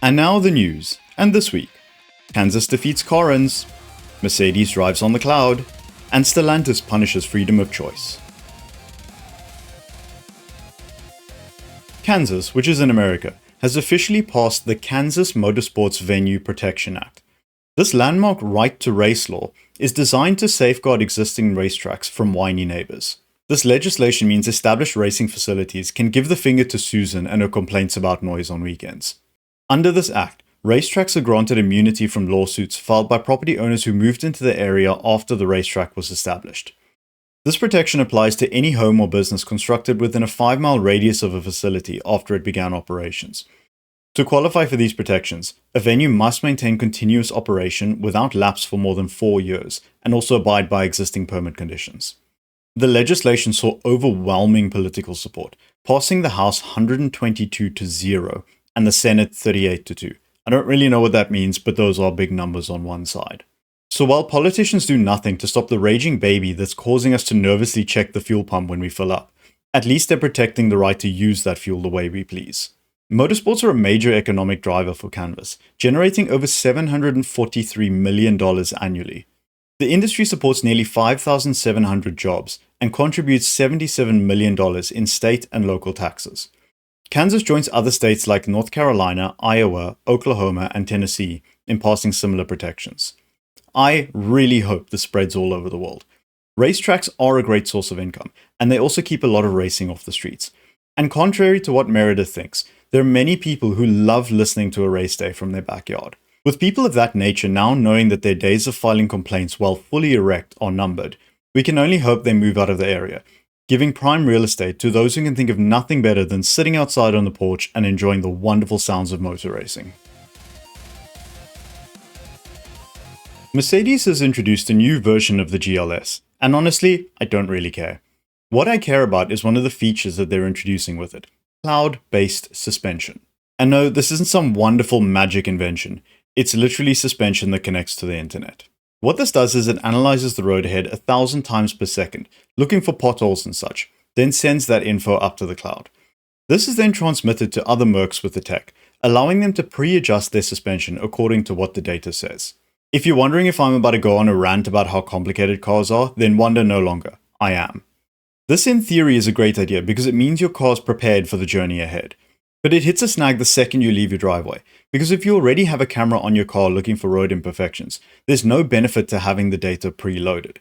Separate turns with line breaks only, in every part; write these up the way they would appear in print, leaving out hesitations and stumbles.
And now the news. And this week, Kansas defeats Corrins, Mercedes drives on the cloud, and Stellantis punishes freedom of choice. Kansas, which is in America, has officially passed the Kansas Motorsports Venue Protection Act. This landmark right to race law is designed to safeguard existing racetracks from whiny neighbors. This legislation means established racing facilities can give the finger to Susan and her complaints about noise on weekends. Under this act, racetracks are granted immunity from lawsuits filed by property owners who moved into the area after the racetrack was established. This protection applies to any home or business constructed within a 5-mile radius of a facility after it began operations. To qualify for these protections, a venue must maintain continuous operation without lapse for more than 4 years and also abide by existing permit conditions. The legislation saw overwhelming political support, passing the House 122-0 and the Senate 38-2. I don't really know what that means, but those are big numbers on one side. So while politicians do nothing to stop the raging baby that's causing us to nervously check the fuel pump when we fill up, at least they're protecting the right to use that fuel the way we please. Motorsports are a major economic driver for Canvas, generating over $743 million annually. The industry supports nearly 5,700 jobs and contributes $77 million in state and local taxes. Kansas joins other states like North Carolina, Iowa, Oklahoma, and Tennessee in passing similar protections. I really hope this spreads all over the world. Racetracks are a great source of income, and they also keep a lot of racing off the streets. And contrary to what Meredith thinks, there are many people who love listening to a race day from their backyard. With people of that nature now knowing that their days of filing complaints while fully erect are numbered, we can only hope they move out of the area, giving prime real estate to those who can think of nothing better than sitting outside on the porch and enjoying the wonderful sounds of motor racing. Mercedes has introduced a new version of the GLS, and honestly, I don't really care. What I care about is one of the features that they're introducing with it: cloud-based suspension. And no, this isn't some wonderful magic invention. It's literally suspension that connects to the internet. What this does is it analyzes the road ahead 1,000 times per second, looking for potholes and such, then sends that info up to the cloud. This is then transmitted to other Mercs with the tech, allowing them to pre-adjust their suspension according to what the data says. If you're wondering if I'm about to go on a rant about how complicated cars are, then wonder no longer. I am. This in theory is a great idea because it means your car's prepared for the journey ahead. But it hits a snag the second you leave your driveway, because if you already have a camera on your car looking for road imperfections, there's no benefit to having the data preloaded.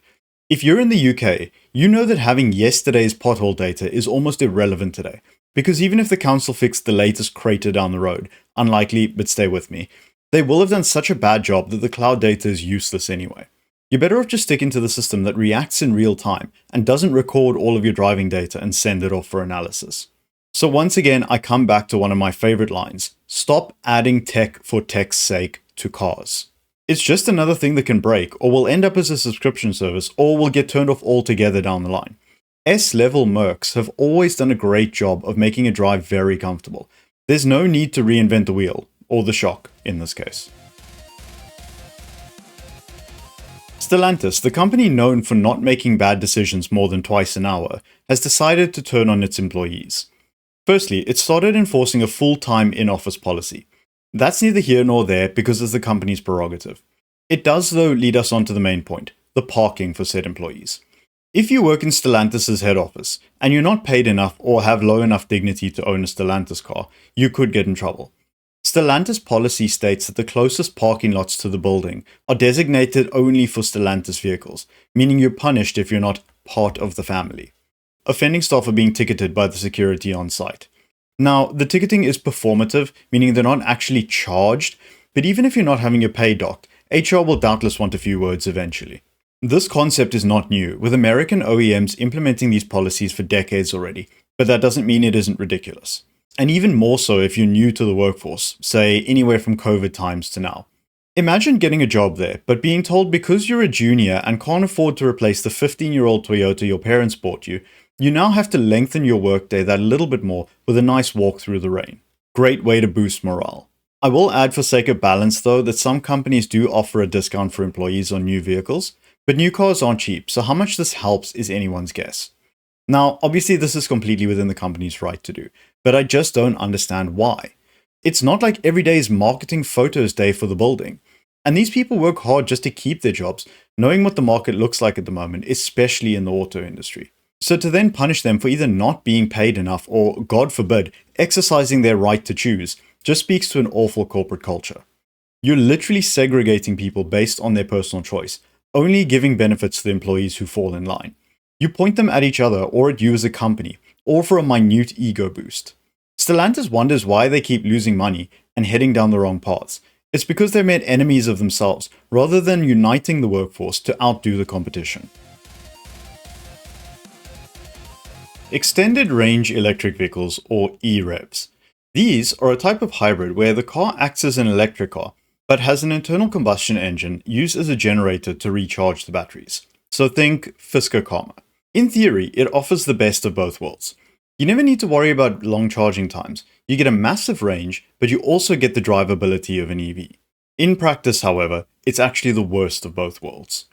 If you're in the UK, you know that having yesterday's pothole data is almost irrelevant today, because even if the council fixed the latest crater down the road, unlikely, but stay with me, they will have done such a bad job that the cloud data is useless anyway. You're better off just sticking to the system that reacts in real time and doesn't record all of your driving data and send it off for analysis. So once again, I come back to one of my favorite lines: stop adding tech for tech's sake to cars. It's just another thing that can break, or will end up as a subscription service, or will get turned off altogether down the line. S-level Mercs have always done a great job of making a drive very comfortable. There's no need to reinvent the wheel, or the shock in this case. Stellantis, the company known for not making bad decisions more than twice an hour, has decided to turn on its employees. Firstly, it started enforcing a full-time in-office policy. That's neither here nor there because it's the company's prerogative. It does, though, lead us on to the main point: the parking for said employees. If you work in Stellantis' head office, and you're not paid enough or have low enough dignity to own a Stellantis car, you could get in trouble. Stellantis policy states that the closest parking lots to the building are designated only for Stellantis vehicles, meaning you're punished if you're not part of the family. Offending staff are being ticketed by the security on site. Now, the ticketing is performative, meaning they're not actually charged, but even if you're not having your pay docked, HR will doubtless want a few words eventually. This concept is not new, with American OEMs implementing these policies for decades already, but that doesn't mean it isn't ridiculous. And even more so if you're new to the workforce, say anywhere from COVID times to now. Imagine getting a job there, but being told because you're a junior and can't afford to replace the 15-year-old Toyota your parents bought you, you now have to lengthen your workday that little bit more with a nice walk through the rain. Great way to boost morale. I will add for sake of balance though that some companies do offer a discount for employees on new vehicles, but new cars aren't cheap, so how much this helps is anyone's guess. Now, obviously this is completely within the company's right to do, but I just don't understand why. It's not like every day is marketing photos day for the building. And these people work hard just to keep their jobs, knowing what the market looks like at the moment, especially in the auto industry. So to then punish them for either not being paid enough or, God forbid, exercising their right to choose, just speaks to an awful corporate culture. You're literally segregating people based on their personal choice, only giving benefits to the employees who fall in line. You point them at each other or at you as a company, or for a minute ego boost. Stellantis wonders why they keep losing money and heading down the wrong paths. It's because they've made enemies of themselves, rather than uniting the workforce to outdo the competition. Extended Range Electric Vehicles, or EREVs. These are a type of hybrid where the car acts as an electric car, but has an internal combustion engine used as a generator to recharge the batteries. So think Fisker Karma. In theory, it offers the best of both worlds. You never need to worry about long charging times. You get a massive range, but you also get the drivability of an EV. In practice, however, it's actually the worst of both worlds.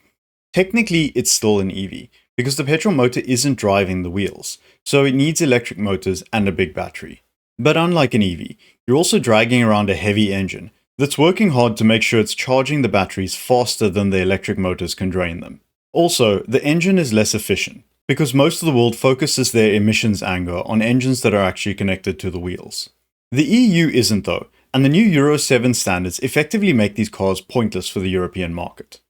Technically, it's still an EV, because the petrol motor isn't driving the wheels, so it needs electric motors and a big battery. But unlike an EV, you're also dragging around a heavy engine that's working hard to make sure it's charging the batteries faster than the electric motors can drain them. Also, the engine is less efficient, because most of the world focuses their emissions anger on engines that are actually connected to the wheels. The EU isn't though, and the new Euro 7 standards effectively make these cars pointless for the European market.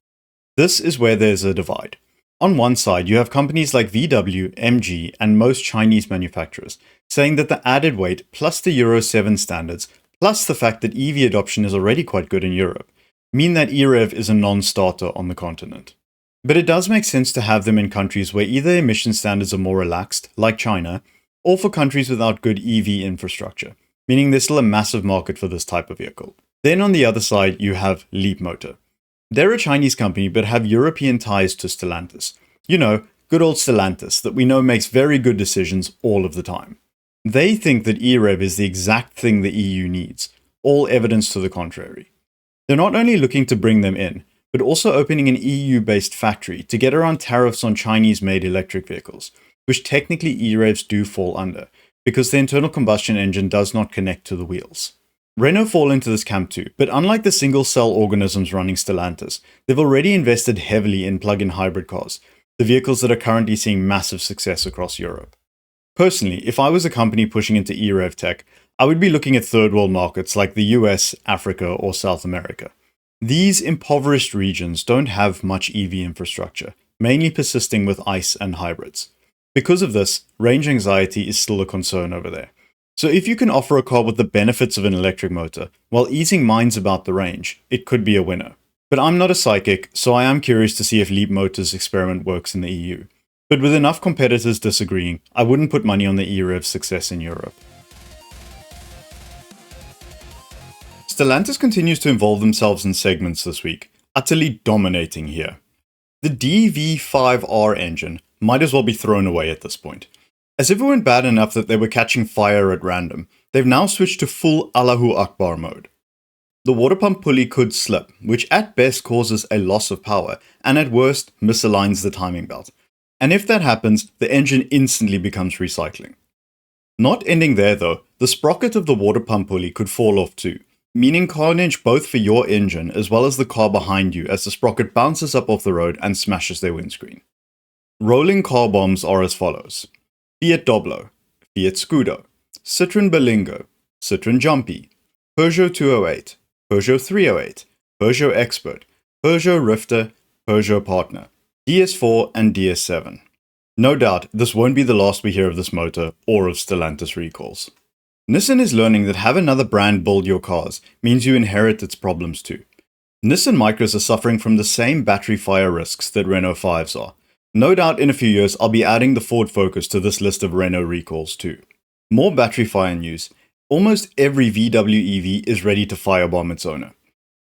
This is where there's a divide. On one side, you have companies like VW, MG, and most Chinese manufacturers saying that the added weight plus the Euro 7 standards, plus the fact that EV adoption is already quite good in Europe, mean that EREV is a non-starter on the continent. But it does make sense to have them in countries where either emission standards are more relaxed, like China, or for countries without good EV infrastructure, meaning there's still a massive market for this type of vehicle. Then on the other side, you have Leapmotor. They're a Chinese company but have European ties to Stellantis. You know, good old Stellantis that we know makes very good decisions all of the time. They think that EREV is the exact thing the EU needs, all evidence to the contrary. They're not only looking to bring them in, but also opening an EU-based factory to get around tariffs on Chinese-made electric vehicles, which technically EREVs do fall under, because the internal combustion engine does not connect to the wheels. Renault fall into this camp too, but unlike the single-cell organisms running Stellantis, they've already invested heavily in plug-in hybrid cars, the vehicles that are currently seeing massive success across Europe. Personally, if I was a company pushing into EREV tech, I would be looking at third-world markets like the US, Africa, or South America. These impoverished regions don't have much EV infrastructure, mainly persisting with ICE and hybrids. Because of this, range anxiety is still a concern over there. So if you can offer a car with the benefits of an electric motor, while easing minds about the range, it could be a winner. But I'm not a psychic, so I am curious to see if Leapmotor's experiment works in the EU. But with enough competitors disagreeing, I wouldn't put money on the EREV's success in Europe. Stellantis continues to involve themselves in segments this week, utterly dominating here. The DV5R engine might as well be thrown away at this point. As if it went bad enough that they were catching fire at random, they've now switched to full Allahu Akbar mode. The water pump pulley could slip, which at best causes a loss of power, and at worst misaligns the timing belt. And if that happens, the engine instantly becomes recycling. Not ending there though, the sprocket of the water pump pulley could fall off too, meaning carnage both for your engine as well as the car behind you as the sprocket bounces up off the road and smashes their windscreen. Rolling car bombs are as follows: Fiat Doblo, Fiat Scudo, Citroën Berlingo, Citroën Jumpy, Peugeot 208, Peugeot 308, Peugeot Expert, Peugeot Rifter, Peugeot Partner, DS4 and DS7. No doubt, this won't be the last we hear of this motor or of Stellantis recalls. Nissan is learning that have another brand build your cars means you inherit its problems too. Nissan Micros are suffering from the same battery fire risks that Renault 5s are. No doubt in a few years I'll be adding the Ford Focus to this list of Renault recalls too. More battery fire news. Almost every VW EV is ready to firebomb its owner.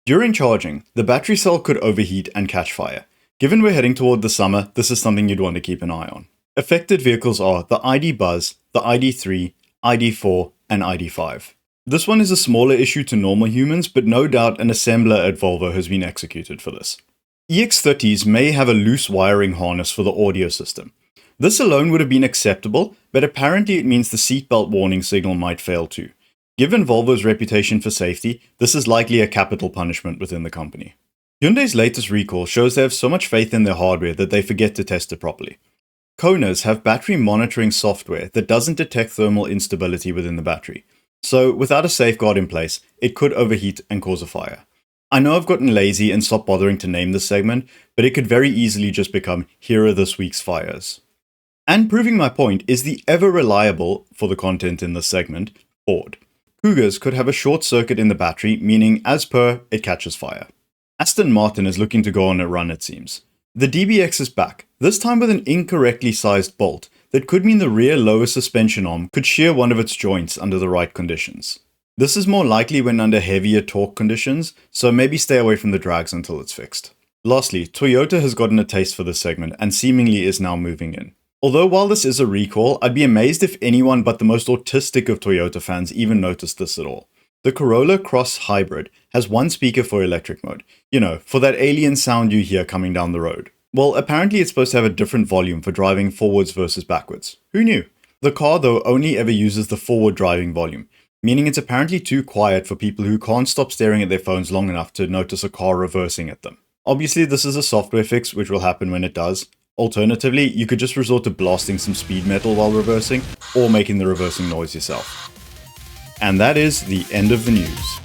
During charging, the battery cell could overheat and catch fire. Given we're heading toward the summer, this is something you'd want to keep an eye on. Affected vehicles are the ID Buzz, the ID3, ID4, and ID5. This one is a smaller issue to normal humans, but no doubt an assembler at Volvo has been executed for this. EX30s may have a loose wiring harness for the audio system. This alone would have been acceptable, but apparently it means the seatbelt warning signal might fail too. Given Volvo's reputation for safety, this is likely a capital punishment within the company. Hyundai's latest recall shows they have so much faith in their hardware that they forget to test it properly. Konas have battery monitoring software that doesn't detect thermal instability within the battery, so without a safeguard in place, it could overheat and cause a fire. I know I've gotten lazy and stopped bothering to name this segment, but it could very easily just become "Here are this week's fires." And proving my point is the ever-reliable, for the content in this segment, Ford. Cougars could have a short circuit in the battery, meaning, as per, it catches fire. Aston Martin is looking to go on a run, it seems. The DBX is back, this time with an incorrectly sized bolt that could mean the rear lower suspension arm could shear one of its joints under the right conditions. This is more likely when under heavier torque conditions, so maybe stay away from the drags until it's fixed. Lastly, Toyota has gotten a taste for this segment and seemingly is now moving in. Although while this is a recall, I'd be amazed if anyone but the most autistic of Toyota fans even noticed this at all. The Corolla Cross Hybrid has one speaker for electric mode, for that alien sound you hear coming down the road. Well, apparently it's supposed to have a different volume for driving forwards versus backwards. Who knew? The car, though, only ever uses the forward driving volume, meaning it's apparently too quiet for people who can't stop staring at their phones long enough to notice a car reversing at them. Obviously, this is a software fix, which will happen when it does. Alternatively, you could just resort to blasting some speed metal while reversing, or making the reversing noise yourself. And that is the end of the news.